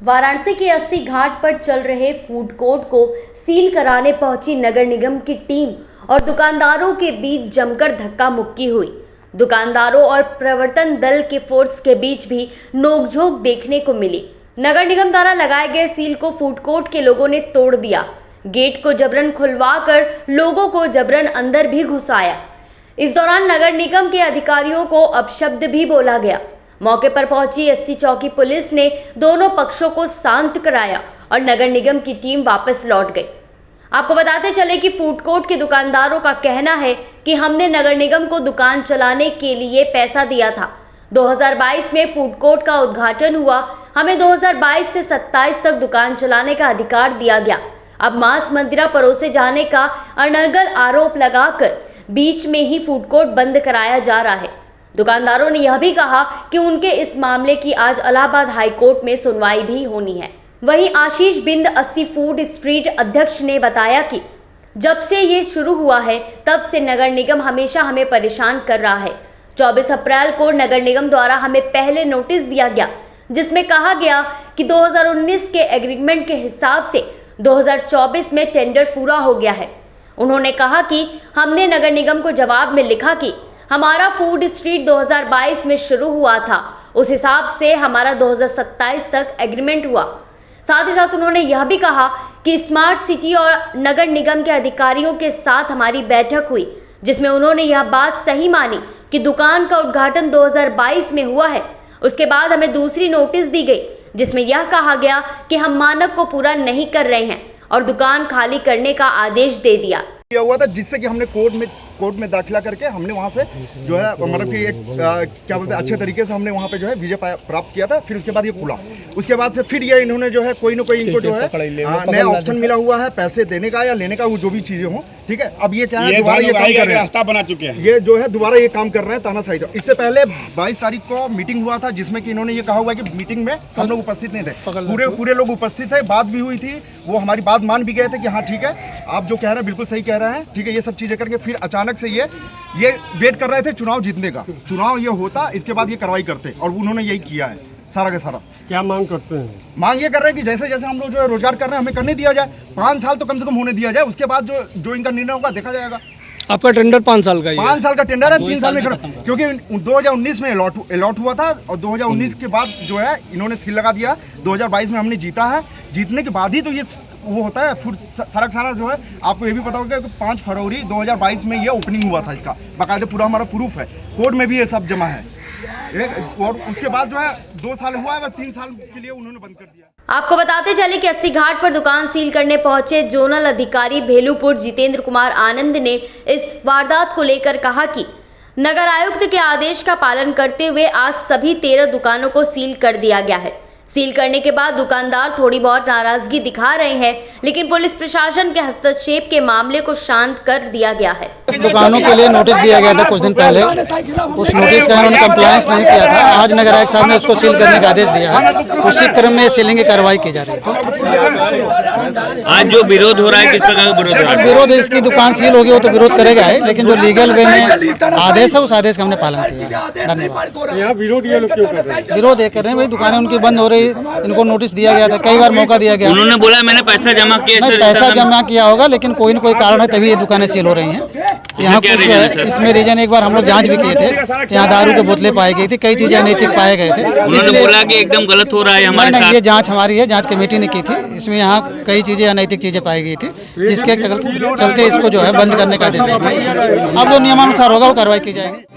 वाराणसी के 80 घाट पर चल रहे फूड कोर्ट को सील कराने पहुंची नगर निगम की टीम और दुकानदारों के बीच जमकर धक्का मुक्की हुई। दुकानदारों और प्रवर्तन दल के फोर्स के बीच भी नोकझोंक देखने को मिली। नगर निगम द्वारा लगाए गए सील को फूड कोर्ट के लोगों ने तोड़ दिया। गेट को जबरन खुलवाकर लोगों को जबरन अंदर भी घुसाया। इस दौरान नगर निगम के अधिकारियों को अपशब्द भी बोला गया। मौके पर पहुंची 80 चौकी पुलिस ने दोनों पक्षों को शांत कराया और नगर निगम की टीम वापस लौट गई। आपको बताते चले कि फूड कोर्ट के दुकानदारों का कहना है कि हमने नगर निगम को दुकान चलाने के लिए पैसा दिया था। 2022 में फूड कोर्ट का उद्घाटन हुआ। हमें 2022 से 27 तक दुकान चलाने का अधिकार दिया गया। अब मांस मंदिरा परोसे जाने का अनर्गल आरोप लगाकर बीच में ही फूड कोर्ट बंद कराया जा रहा है। दुकानदारों ने यह भी कहा कि उनके इस मामले की आज इलाहाबाद हाई कोर्ट में सुनवाई भी होनी है। वहीं आशीष बिंद 80 फूड स्ट्रीट अध्यक्ष ने बताया कि जब से ये शुरू हुआ है तब से नगर निगम हमेशा हमें परेशान कर रहा है। 24 अप्रैल को नगर निगम द्वारा हमें पहले नोटिस दिया गया जिसमें कहा गया कि 2019 के एग्रीमेंट के हिसाब से 2024 में टेंडर पूरा हो गया है। उन्होंने कहा कि हमने नगर निगम को जवाब में लिखा कि हमारा फूड स्ट्रीट 2022 में शुरू हुआ था, उस हिसाब से हमारा 2027 तक एग्रीमेंट हुआ। साथ ही साथ उन्होंने यह भी कहा कि स्मार्ट सिटी और नगर निगम के अधिकारियों के साथ हमारी बैठक हुई जिसमें उन्होंने यह बात सही मानी कि दुकान का उद्घाटन 2022 में हुआ है। उसके बाद हमें दूसरी नोटिस दी गई जिसमें यह कहा गया कि हम मानक को पूरा नहीं कर रहे हैं और दुकान खाली करने का आदेश दे दिया हुआ था, जिससे कि हमने कोर्ट में दाखिला करके हमने वहाँ से जो है मतलब कि एक क्या बोलते हैं अच्छे तरीके से हमने वहाँ पे जो है विजय प्राप्त किया था। फिर उसके बाद ये खुला, उसके बाद से फिर ये इन्होंने जो है कोई ना कोई इनको जो है नया ऑप्शन मिला हुआ है पैसे देने का या लेने का, वो जो भी चीजें हों, ठीक है। अब ये क्या है दोबारा ये काम कर रहे हैं, रास्ता बना चुके हैं, ये जो है दोबारा ये काम कर रहे हैं तानाशाही। इससे पहले 22 तारीख को मीटिंग हुआ था जिसमें कि इन्होंने ये कहा हुआ है कि मीटिंग में हम लोग उपस्थित नहीं थे, पूरे लोग उपस्थित थे, बात भी हुई थी, वो हमारी बात मान भी गए थे कि हाँ ठीक है आप जो कह रहे हैं बिल्कुल सही कह रहे हैं, ठीक है। ये सब चीजें करके फिर अचानक से ये वेट कर रहे थे चुनाव जीतने का, चुनाव ये होता इसके बाद ये कार्रवाई करते और उन्होंने यही किया है सारा का सारा। क्या मांग करते हैं? मांग ये कर रहे हैं कि जैसे जैसे हम लोग जो है रोजगार कर रहे हैं हमें करने दिया जाए, 5 साल तो कम से कम होने दिया जाए, उसके बाद जो इनका निर्णय होगा देखा जाएगा। आपका टेंडर 5 साल का है? 5 साल का टेंडर है, 3 साल में क्योंकि 2019 में अलॉट हुआ था और 2019 के बाद जो है इन्होंने सील लगा दिया। 2022 में हमने जीता है, जीतने के बाद ही तो ये वो होता है फूड सड़क सारा जो है। आपको ये भी पता होगा कि 5 फरवरी 2022 में ये ओपनिंग हुआ था, इसका बाकायदा पूरा हमारा प्रूफ है, कोर्ट में भी ये सब जमा है। और उसके बाद जो है 2 साल हुआ है, 3 साल के लिए उन्होंने बंद कर दिया। आपको बताते चले कि 80 घाट पर दुकान सील करने पहुंचे जोनल अधिकारी भेलूपुर जितेंद्र कुमार आनंद ने इस वारदात को लेकर कहा कि नगर आयुक्त के आदेश का पालन करते हुए आज सभी 13 दुकानों को सील कर दिया गया है। सील करने के बाद दुकानदार थोड़ी बहुत नाराजगी दिखा रहे हैं, लेकिन पुलिस प्रशासन के हस्तक्षेप के मामले को शांत कर दिया गया है। दुकानों के लिए नोटिस दिया गया था कुछ दिन पहले, उस नोटिस का इन्होंने कंप्लायंस नहीं किया था। आज नगर आयुक्त साहब ने उसको सील करने का आदेश दिया है, उसी क्रम में सीलिंग की कार्रवाई की जा रही है। आज जो विरोध हो रहा है किस प्रकार का विरोध हो रहा है? विरोध इसकी दुकान सील होगी वो तो विरोध करेगा है, लेकिन जो लीगल वे में आदेश है उस आदेश का हमने पालन किया। धन्यवाद। यहाँ विरोध ये लोग क्यों कर रहे हैं? विरोध ये कर रहे हैं भाई दुकानें उनकी बंद हो रही, इनको नोटिस दिया गया था, कई बार मौका दिया गया। उन्होंने बोला मैंने पैसा जमा किया। नहीं, पैसा जमा किया होगा लेकिन कोई न कोई कारण है तभी ये दुकानें सील हो रही हैं। यहाँ कुछ इसमें रीजन एक बार हम लोग जांच भी किए थे, यहाँ दारू के बोतलें पाई गई थी, कई चीजें अनैतिक पाए गए थे। उन्होंने बोला कि एकदम गलत हो रहा है हमारे साथ। ये जांच हमारी है, जांच कमेटी ने की थी, इसमें यहाँ कई चीजें अनैतिक चीजें पाई गई थी जिसके चलते इसको जो है बंद करने का आदेश दिया। अब जो नियमानुसार होगा वो कार्रवाई की जाएगी।